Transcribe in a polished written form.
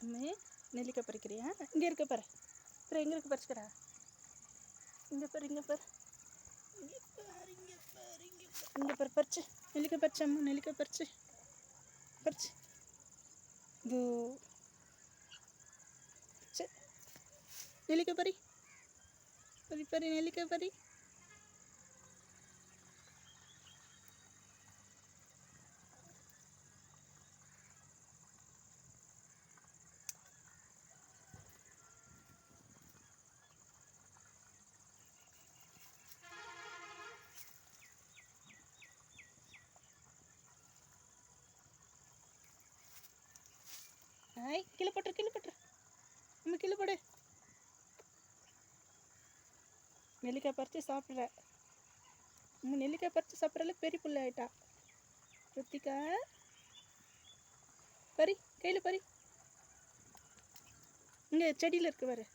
அம்மே நெல்லிக்காய் பறிக்கிறியா? இங்கே இருக்க பாரு. அப்புறம் எங்கே இருக்கு பறிச்சுக்கிறா? இங்கே பாரு, இங்கே பாரு, இங்கே பாரு, இங்கே பாரு, இங்கே பாரு, இங்கே பாரு, பறிச்சு நெல்லிக்காய் பறிச்சு. அம்மா நெல்லிக்காய் பறிச்சு பறிச்சு இது சரி. நெல்லிக்காய் பறி பறி பறி நெல்லிக்காய் பறி. கீழே போட்டுரு, கீழே போட்டுரு. நம்ம கீழே போடு. நெல்லிக்காய் பறித்து சாப்பிட்ற. நெல்லிக்காய் பறித்து சாப்பிட்றல பெரிய புள்ள ஆயிட்டா ருத்திகா. பறி, கையில் பறி. இங்கே செடியில் இருக்கு பாரு.